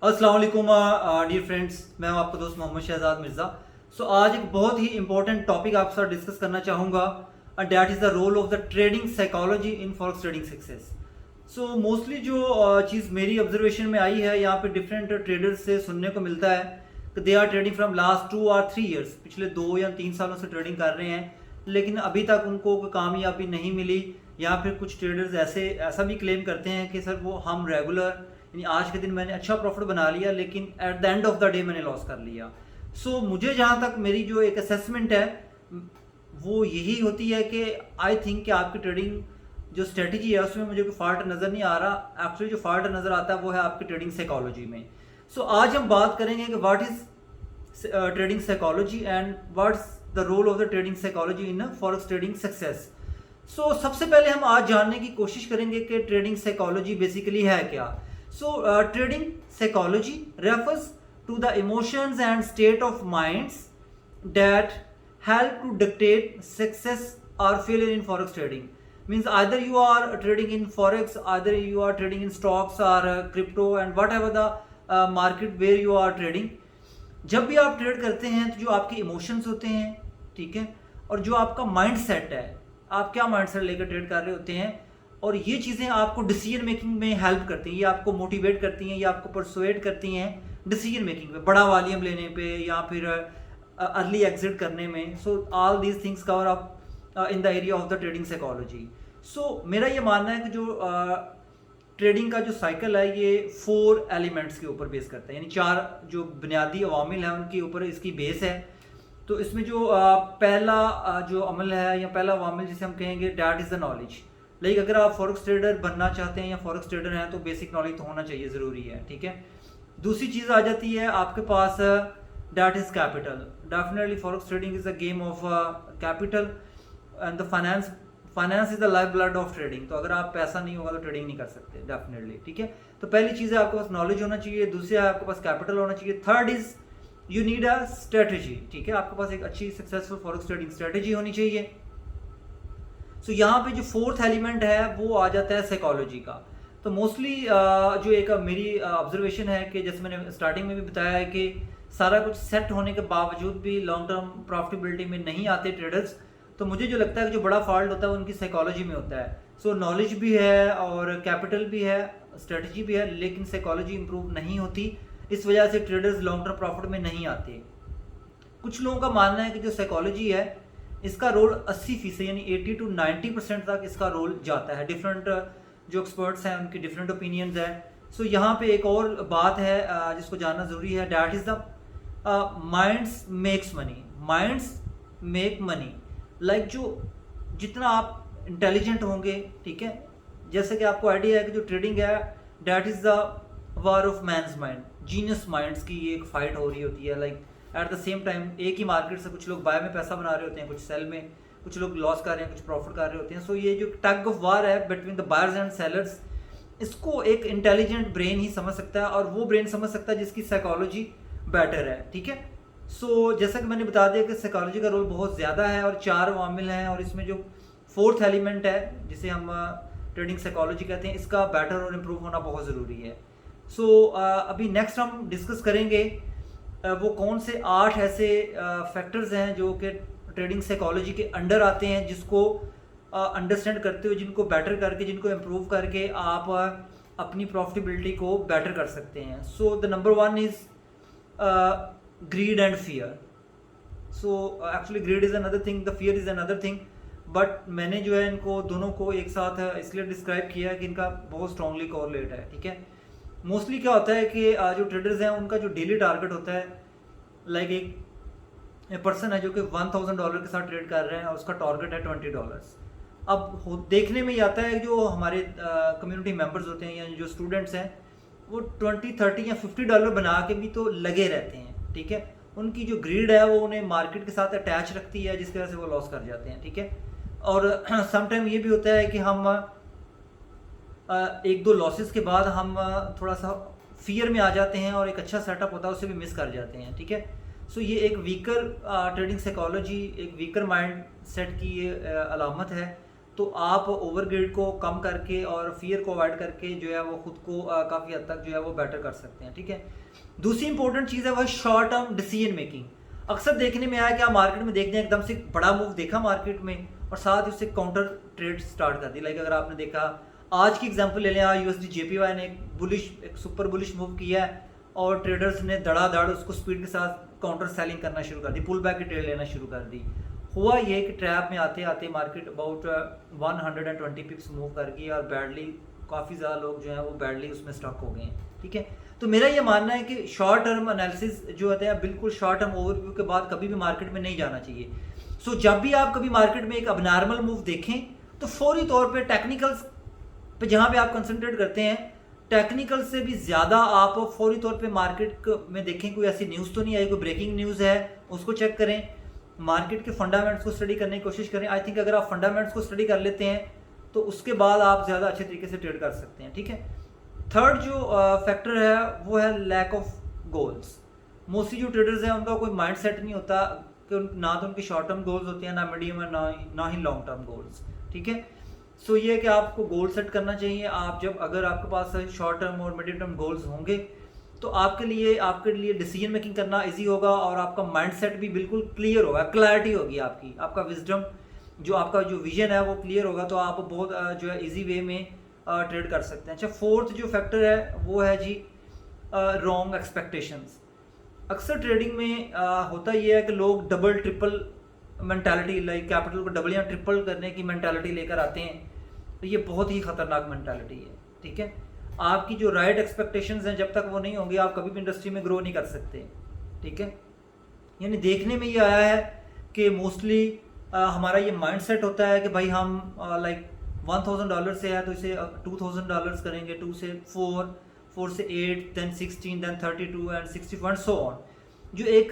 अस्सलाम वालेकुम dear friends, मैं हूं आपका दोस्त मोहम्मद शहजाद मिर्ज़ा। आज एक बहुत ही इंपॉर्टेंट टॉपिक आपके साथ डिस्कस करना चाहूँगा, that is the role of the trading psychology in forex trading success. Mostly जो चीज़ मेरी ऑब्जर्वेशन में आई है, यहाँ पे डिफरेंट ट्रेडर्स से सुनने को मिलता है कि they are trading from last 2 और 3 ईयर्स, पिछले 2 या 3 सालों से ट्रेडिंग कर रहे हैं, लेकिन अभी तक उनको कोई कामयाबी नहीं मिली। या फिर कुछ ट्रेडर्स ऐसा भी क्लेम करते हैं कि सर वो हम रेगुलर यानी आज के दिन मैंने अच्छा प्रॉफिट बना लिया, लेकिन at the end of the day मैंने लॉस कर लिया। मुझे जहाँ तक मेरी जो एक असेसमेंट है वो यही होती है कि आई थिंक कि आपकी ट्रेडिंग जो स्ट्रेटजी है उसमें मुझे कोई फॉल्ट नज़र नहीं आ रहा। एक्चुअली जो फॉल्ट नज़र आता है वो है आपकी ट्रेडिंग साइकोलॉजी में। आज हम बात करेंगे कि what is trading psychology and what's the role of the trading psychology in forex trading success. सबसे पहले हम आज जानने की कोशिश करेंगे कि ट्रेडिंग साइकोलॉजी बेसिकली है क्या। Trading psychology refers to the emotions and state of minds that help to dictate success or failure in forex trading. Means either you are trading in forex, either you are trading in stocks or crypto and whatever the market where you are trading. जब भी आप trade करते हैं तो जो आपके emotions होते हैं, ठीक है, और जो आपका माइंड सेट है, आप क्या माइंड सेट लेकर ट्रेड कर रहे होते हैं, और ये चीज़ें आपको डिसीजन मेकिंग में हेल्प करती हैं, ये आपको मोटिवेट करती हैं, ये आपको परसुएड करती हैं डिसीजन मेकिंग में, बड़ा वॉल्यूम लेने पे या फिर अर्ली एग्जिट करने में। All these things cover up in the area of the trading psychology. मेरा ये मानना है कि जो ट्रेडिंग का जो साइकिल है ये 4 एलिमेंट्स के ऊपर बेस करता है, यानी 4 जो बुनियादी अवामिल हैं उनके ऊपर इसकी बेस है। तो इसमें जो पहला जो अमल है या पहला अवामिल जिसे हम कहेंगे that is the knowledge. Like अगर आप फॉरेक्स ट्रेडर बनना चाहते हैं या फॉरेक्स ट्रेडर हैं तो बेसिक नॉलेज तो होना चाहिए, ज़रूरी है, ठीक है। दूसरी चीज़ आ जाती है आपके पास that is capital. Definitely forex trading is a game of capital and the finance is the life blood of trading. तो अगर आप पैसा नहीं होगा तो ट्रेडिंग नहीं कर सकते डेफिनेटली, ठीक है। तो पहली चीज़ है आपके पास नॉलेज होना चाहिए, दूसरा है आपके पास कैपिटल होना चाहिए, third is you need a strategy, ठीक है। आपके पास एक अच्छी सक्सेसफुल फॉरेक्स ट्रेडिंग स्ट्रेटजी होनी चाहिए। यहाँ पे जो 4th एलिमेंट है वो आ जाता है साइकोलॉजी का। तो मोस्टली जो एक मेरी ऑब्जर्वेशन है कि जैसे मैंने स्टार्टिंग में भी बताया है कि सारा कुछ सेट होने के बावजूद भी लॉन्ग टर्म प्रॉफिटेबिलिटी में नहीं आते ट्रेडर्स। तो मुझे जो लगता है कि जो बड़ा फॉल्ट होता है वो उनकी साइकोलॉजी में होता है। नॉलेज भी है और कैपिटल भी है, स्ट्रेटजी भी है, लेकिन साइकोलॉजी इंप्रूव नहीं होती। इस वजह से ट्रेडर्स लॉन्ग टर्म प्रॉफिट में नहीं आते। कुछ लोगों का मानना है कि जो साइकोलॉजी है इसका रोल 80% यानी 80 to 90% तक इसका रोल जाता है। डिफरेंट जो एक्सपर्ट्स हैं उनकी डिफरेंट ओपिनियंस हैं। यहाँ पे एक और बात है जिसको जानना ज़रूरी है, that is the minds makes money. Minds make money. Like जो जितना आप इंटेलिजेंट होंगे, ठीक है, जैसे कि आपको आइडिया है कि जो ट्रेडिंग है that is the war of man's mind. Genius minds की ये एक फाइट हो रही होती है। Like at the same time एक ही मार्केट से कुछ लोग बाय में पैसा बना रहे होते हैं, कुछ सेल में, कुछ लोग लॉस कर रहे हैं, कुछ प्रॉफिट कर रहे होते हैं। ये जो टग ऑफ वार है between the buyers and sellers, इसको एक इंटेलिजेंट ब्रेन ही समझ सकता है, और वो ब्रेन समझ सकता है जिसकी साइकोलॉजी बेटर है, ठीक है। जैसा कि मैंने बता दिया कि साइकोलॉजी का रोल बहुत ज़्यादा है और 4 वामिल हैं, और इसमें जो 4th एलिमेंट है जिसे हम ट्रेडिंग साइकोलॉजी कहते हैं, इसका बेटर और इम्प्रूव होना बहुत ज़रूरी है। अभी नेक्स्ट हम डिस्कस करेंगे वो कौन से 8 ऐसे फैक्टर्स हैं जो कि ट्रेडिंग साइकोलॉजी के अंडर आते हैं, जिसको अंडरस्टैंड करते हुए, जिनको बेटर करके, जिनको इम्प्रूव करके आप अपनी प्रॉफिटेबिलिटी को बेटर कर सकते हैं। The number 1 is greed and fear. Actually greed is another thing, the fear is another thing, but मैंने जो है इनको दोनों को एक साथ इसलिए डिस्क्राइब किया है कि इनका बहुत स्ट्रांगली कोरिलेट है, ठीक है। मोस्टली क्या होता है कि जो ट्रेडर्स हैं उनका जो डेली टारगेट होता है, लाइक एक पर्सन है जो कि $1000 के साथ ट्रेड कर रहे हैं और उसका टारगेट है $20। अब देखने में ही आता है जो हमारे कम्युनिटी मेंबर्स होते हैं या जो स्टूडेंट्स हैं वो 20, 30 या $50 बना के भी तो लगे रहते हैं, ठीक है। उनकी जो ग्रीड है वो उन्हें मार्केट के साथ अटैच रखती है, जिसकी वजह से वो लॉस कर जाते हैं, ठीक है। और समटाइम ये भी होता है कि हम 1-2 लॉसेस के बाद हम थोड़ा सा फियर में आ जाते हैं और एक अच्छा सेटअप होता है उसे भी मिस कर जाते हैं, ठीक है। ये एक वीकर ट्रेडिंग साइकोलॉजी, एक वीकर माइंड सेट की ये अलामत है। तो आप ओवरग्रेड को कम करके और फियर को अवॉइड करके जो है वो खुद को काफ़ी हद तक जो है वो बेटर कर सकते हैं, ठीक है। दूसरी इंपॉर्टेंट चीज़ है वह शॉर्ट टर्म डिसीजन मेकिंग। अक्सर देखने में आया कि आप मार्केट में देखते हैं एकदम से बड़ा मूव देखा मार्केट में और साथ ही उससे काउंटर ट्रेड स्टार्ट कर दी। लाइक अगर आपने देखा, आज की एग्जांपल ले लें, यूएसडी जेपीवाई ने एक सुपर बुलिश मूव किया है और ट्रेडर्स ने धड़ाधड़ उसको स्पीड के साथ काउंटर सेलिंग करना शुरू कर दी, पुल बैक की ट्रेड लेना शुरू कर दी। हुआ ये कि ट्रैप में आते आते मार्केट अबाउट 120 पिप्स मूव कर गई और बैडली काफ़ी ज़्यादा लोग जो है वो बैडली उसमें स्टक हो गए हैं, ठीक है। तो मेरा ये मानना है कि शॉर्ट टर्म एनालिसिस जो होते हैं बिल्कुल शॉर्ट टर्म ओवरव्यू के बाद कभी भी मार्केट में नहीं जाना चाहिए। सो जब भी आप कभी मार्केट में एक अबनॉर्मल मूव देखें तो फौरी तौर पे टेक्निकल्स पे जहाँ पे आप कंसंट्रेट करते हैं, टेक्निकल से भी ज़्यादा आप फौरी तौर पे मार्केट में देखें कोई ऐसी न्यूज़ तो नहीं आई, कोई ब्रेकिंग न्यूज़ है उसको चेक करें, मार्केट के फंडामेंट्स को स्टडी करने की कोशिश करें। आई थिंक अगर आप फंडामेंट्स को स्टडी कर लेते हैं तो उसके बाद आप ज़्यादा अच्छे तरीके से ट्रेड कर सकते हैं, ठीक है। थर्ड जो फैक्टर है वो है लैक ऑफ गोल्स। मोस्टली जो ट्रेडर्स हैं उनका कोई माइंड सेट नहीं होता कि ना तो उनके शॉर्ट टर्म गोल्स होते हैं, ना मीडियम और ना ही लॉन्ग टर्म गोल्स, ठीक है। सो ये कि आपको गोल सेट करना चाहिए। आप जब अगर आपके पास शॉर्ट टर्म और मीडियम टर्म गोल्स होंगे तो आपके लिए डिसीजन मेकिंग करना इजी होगा और आपका माइंड सेट भी बिल्कुल क्लियर होगा, क्लैरिटी होगी आपकी, आपका विजडम जो आपका जो विजन है वो क्लियर होगा, तो आप बहुत जो है इजी वे में ट्रेड कर सकते हैं। अच्छा, फोर्थ जो फैक्टर है वो है जी रॉन्ग एक्सपेक्टेशंस। अक्सर ट्रेडिंग में होता ये है कि लोग double triple mentality, like capital को डबल या ट्रिपल करने की मेंटालिटी लेकर आते हैं, तो ये बहुत ही खतरनाक मेंटालिटी है, ठीक है। आपकी जो राइट एक्सपेक्टेशंस हैं जब तक वो नहीं होंगी आप कभी भी इंडस्ट्री में ग्रो नहीं कर सकते, ठीक है। यानी देखने में ये आया है कि मोस्टली हमारा ये माइंड सेट होता है कि भाई हम लाइक $1000 से है तो इसे $2000 करेंगे, 2 से 4, 4 से 8, then 16, then 32 and 64 and so on। जो एक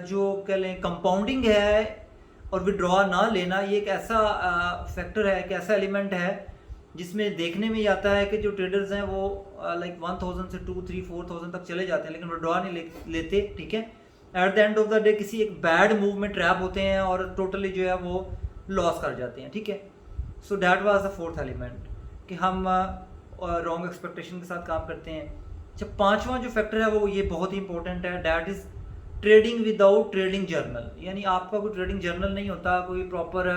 जो कह लें कंपाउंडिंग है और विड्रॉ ना लेना, ये एक ऐसा फैक्टर है, एक ऐसा एलिमेंट है जिसमें देखने में ये आता है कि जो ट्रेडर्स हैं वो लाइक 1000 से 2, 3, 4000 तक चले जाते हैं लेकिन विड्रॉ नहीं लेते, ठीक है। At the end of the day किसी एक बैड मूव में ट्रैप होते हैं और टोटली जो है वो लॉस कर जाते हैं, ठीक है। So that was the fourth element कि हम रॉन्ग एक्सपेक्टेशन के साथ काम करते हैं। अच्छा, पांचवा जो फैक्टर है वो ये बहुत ही इंपॉर्टेंट है, that is trading without trading journal. यानी आपका कोई ट्रेडिंग जर्नल नहीं होता, कोई प्रॉपर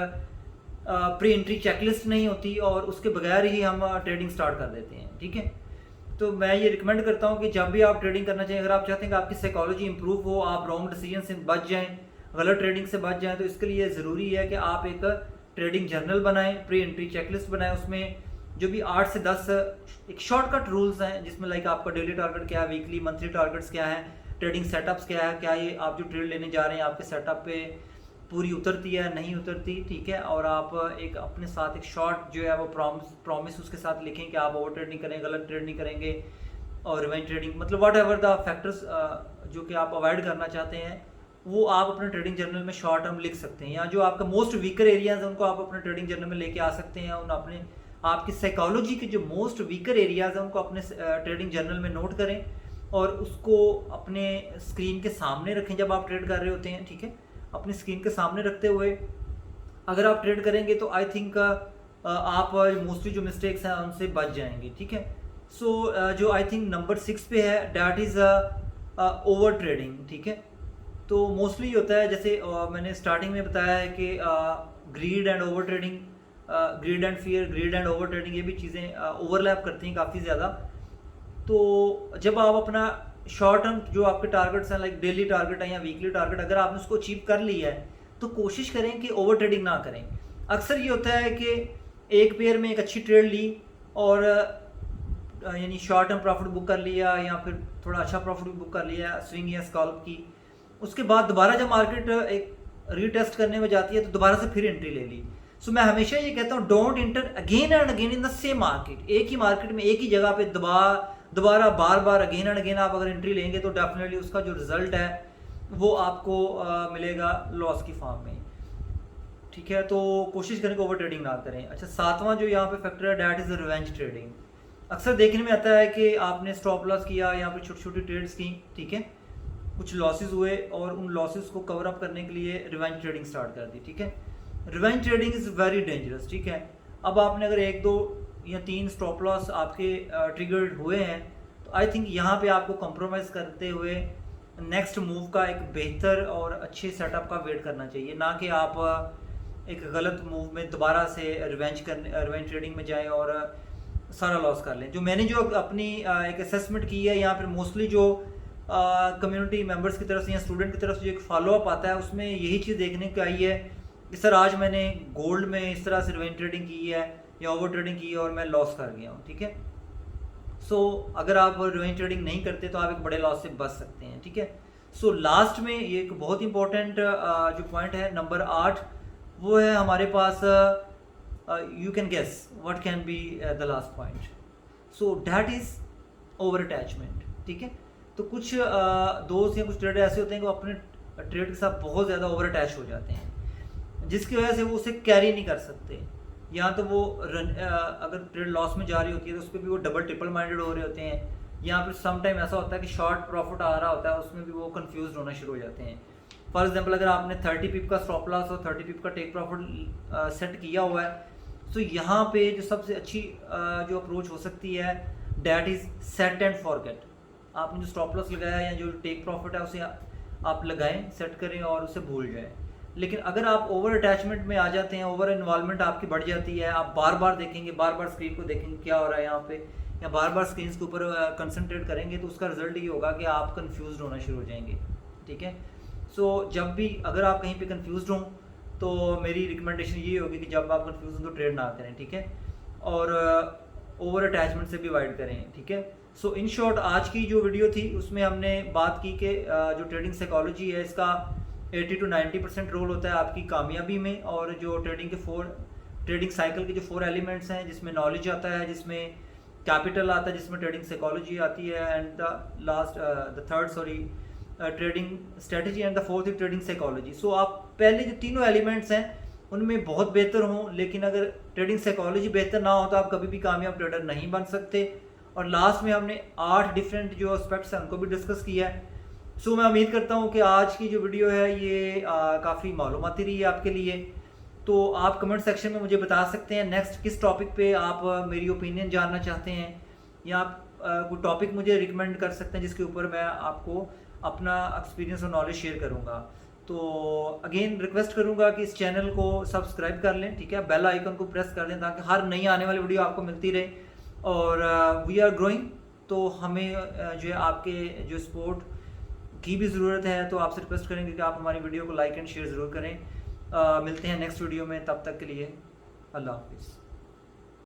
प्री एंट्री चेकलिस्ट नहीं होती और उसके बगैर ही हम ट्रेडिंग स्टार्ट कर देते हैं, ठीक है। तो मैं ये रिकमेंड करता हूँ कि जब भी आप ट्रेडिंग करना चाहिए, अगर आप चाहते हैं कि आपकी साइकोलॉजी इंप्रूव हो, आप रॉन्ग डिसीजन से बच जाएं, गलत ट्रेडिंग से बच जाएं, तो इसके लिए ज़रूरी है कि आप एक ट्रेडिंग जर्नल बनाएं, प्री एंट्री चेकलिस्ट बनाएं, उसमें जो भी 8 से 10 एक शॉर्टकट रूल्स हैं जिसमें लाइक आपका डेली टारगेट क्या है, वीकली मंथली टारगेट्स क्या है, ट्रेडिंग सेटअप्स क्या है, क्या ये आप जो ट्रेड लेने जा रहे हैं आपके सेटअप पे पूरी उतरती है नहीं उतरती, ठीक है। और आप एक अपने साथ एक शॉर्ट जो है वो प्रॉमिस उसके साथ लिखें कि आप ओवर ट्रेड नहीं करेंगे, गलत ट्रेड नहीं करेंगे और रिवेंज ट्रेडिंग, मतलब वट एवर द फैक्टर्स जो कि आप अवॉइड करना चाहते हैं वो आप अपने ट्रेडिंग जर्नल में शॉर्ट टर्म लिख सकते हैं, या जो आपका मोस्ट वीकर एरियाज हैं उनको आप अपने ट्रेडिंग जर्नल में लेके आ सकते हैं। उन अपने आपकी साइकोलॉजी के जो मोस्ट वीकर एरियाज हैं उनको अपने ट्रेडिंग जर्नल में नोट करें और उसको अपने स्क्रीन के सामने रखें जब आप ट्रेड कर रहे होते हैं, ठीक है। अपनी स्क्रीन के सामने रखते हुए अगर आप ट्रेड करेंगे तो आई थिंक आप मोस्टली जो मिस्टेक्स हैं उनसे बच जाएंगे, ठीक है। सो जो आई थिंक नंबर 6 पे है डैट इज़ ओवर ट्रेडिंग, ठीक है। तो मोस्टली होता है जैसे मैंने स्टार्टिंग में बताया है कि grid and over trading, grid and fear, grid and over trading, ये भी चीज़ें ओवरलैप करती हैं काफ़ी ज़्यादा। तो जब आप अपना शॉर्ट टर्म जो आपके टारगेट्स हैं लाइक डेली टारगेट है या वीकली टारगेट, अगर आपने उसको अचीव कर लिया है तो कोशिश करें कि ओवर ट्रेडिंग ना करें। अक्सर ये होता है कि एक पेयर में एक अच्छी ट्रेड ली और यानी शॉर्ट टर्म प्रॉफिट बुक कर लिया या फिर थोड़ा अच्छा प्रॉफिट बुक कर लिया स्विंग या स्कैल्प की, उसके बाद दोबारा जब मार्केट एक रीटेस्ट करने में जाती है तो दोबारा से फिर एंट्री ले ली। सो मैं हमेशा ये कहता हूँ don't enter again and again in the same market. एक ही मार्केट में एक ही जगह पे दोबारा बार बार अगेन एंड अगेन आप अगर एंट्री लेंगे तो डेफिनेटली उसका जो रिजल्ट है वो आपको मिलेगा लॉस की फॉर्म में, ठीक है। तो कोशिश करें कि ओवर ट्रेडिंग ना करें। अच्छा, 7वां जो यहाँ पे फैक्टर है डैट इज रिवेंज ट्रेडिंग। अक्सर देखने में आता है कि आपने स्टॉप लॉस किया, यहाँ पे छोटी छोटी ट्रेड्स की, ठीक है, कुछ लॉसेस हुए और उन लॉसेस को कवर अप करने के लिए रिवेंज ट्रेडिंग स्टार्ट कर दी, ठीक है। Revenge trading is very dangerous, ठीक है। अब आपने अगर 1 2 या 3 स्टॉप लॉस आपके ट्रिगर्ड हुए हैं, तो आई थिंक यहाँ पे आपको कंप्रोमाइज़ करते हुए नेक्स्ट मूव का एक बेहतर और अच्छे सेटअप का वेट करना चाहिए, ना कि आप एक गलत मूव में दोबारा से रिवेंज ट्रेडिंग में जाएं और सारा लॉस कर लें। जो मैंने जो अपनी एक असेसमेंट की है यहाँ पर, मोस्टली जो कम्युनिटी मेंबर्स की तरफ से या स्टूडेंट की तरफ से जो एक फॉलोअप आता है, उसमें यही चीज़ देखने को आई है कि सर आज मैंने गोल्ड में इस तरह से रिवेंज ट्रेडिंग की है या ओवर ट्रेडिंग की है और मैं लॉस कर गया हूँ, ठीक है। सो अगर आप रिवेंज ट्रेडिंग नहीं करते तो आप एक बड़े लॉस से बच सकते हैं, ठीक है। सो लास्ट में ये एक बहुत इंपॉर्टेंट जो पॉइंट है नंबर 8, वो है हमारे पास you can guess what can be the last point. So that is over attachment, ठीक है। तो कुछ दोस्त या कुछ ट्रेडर ऐसे होते हैं कि वो अपने ट्रेड के साथ बहुत ज़्यादा ओवर अटैच हो जाते हैं, जिसकी वजह से वो उसे कैरी नहीं कर सकते। या तो वो अगर ट्रेड लॉस में जा रही होती है तो उस पर भी वो डबल ट्रिपल माइंडेड हो रहे होते हैं। या फिर सम टाइम ऐसा होता है कि शॉर्ट प्रॉफिट आ रहा होता है, उसमें भी वो कंफ्यूज होना शुरू हो जाते हैं। फॉर एग्जांपल अगर आपने 30 पिप का स्टॉप लॉस और 30 पिप का टेक प्रॉफिट सेट किया हुआ है, तो यहाँ पे जो सबसे अच्छी जो अप्रोच हो सकती है that is set and forget. आपने जो स्टॉप लॉस लगाया या जो टेक प्रॉफिट है उसे आप लगाएं, सेट करें और उसे भूल जाएं। लेकिन अगर आप ओवर अटैचमेंट में आ जाते हैं, ओवर इन्वॉल्वमेंट आपकी बढ़ जाती है, आप बार बार देखेंगे, बार बार स्क्रीन को देखेंगे क्या हो रहा है यहाँ पे, या बार बार स्क्रीन के ऊपर कंसंट्रेट करेंगे, तो उसका रिजल्ट ये होगा कि आप कंफ्यूज होना शुरू हो जाएंगे, ठीक है। सो जब भी अगर आप कहीं पे कंफ्यूज हों तो मेरी रिकमेंडेशन ये होगी कि जब आप कंफ्यूज हों तो ट्रेड ना करें, ठीक है, और ओवर अटैचमेंट से भी अवॉइड करें, ठीक है। सो इन शॉर्ट आज की जो वीडियो थी उसमें हमने बात की कि जो ट्रेडिंग साइकोलॉजी है इसका 80 to 90% रोल होता है आपकी कामयाबी में, और जो ट्रेडिंग साइकिल के जो 4 एलिमेंट्स हैं, जिसमें नॉलेज आता है, जिसमें कैपिटल आता है, जिसमें ट्रेडिंग साइकोलॉजी आती है, and the third trading strategy, and the fourth is trading psychology. So आप पहले जो तीनों एलिमेंट्स हैं उनमें बहुत बेहतर हों, लेकिन अगर ट्रेडिंग साइकोलॉजी बेहतर ना हो तो आप कभी भी कामयाब ट्रेडर नहीं बन सकते। और लास्ट में हमने 8 डिफरेंट जो एस्पेक्ट्स हैं उनको भी डिस्कस किया है। सो मैं उम्मीद करता हूँ कि आज की जो वीडियो है ये काफ़ी मालूमाती रही है आपके लिए। तो आप कमेंट सेक्शन में मुझे बता सकते हैं नेक्स्ट किस टॉपिक पे आप मेरी ओपिनियन जानना चाहते हैं, या आप कोई टॉपिक मुझे रिकमेंड कर सकते हैं जिसके ऊपर मैं आपको अपना एक्सपीरियंस और नॉलेज शेयर करूँगा। तो अगेन रिक्वेस्ट करूँगा कि इस चैनल को सब्सक्राइब कर लें, ठीक है, बेल आइकन को प्रेस कर दें ताकि हर नई आने वाली वीडियो आपको मिलती रहे। और वी आर ग्रोइंग, तो हमें जो है आपके जो सपोर्ट की भी ज़रूरत है, तो आपसे रिक्वेस्ट करेंगे कि आप हमारी वीडियो को लाइक एंड शेयर ज़रूर करें। मिलते हैं नेक्स्ट वीडियो में, तब तक के लिए अल्लाह हाफिज़।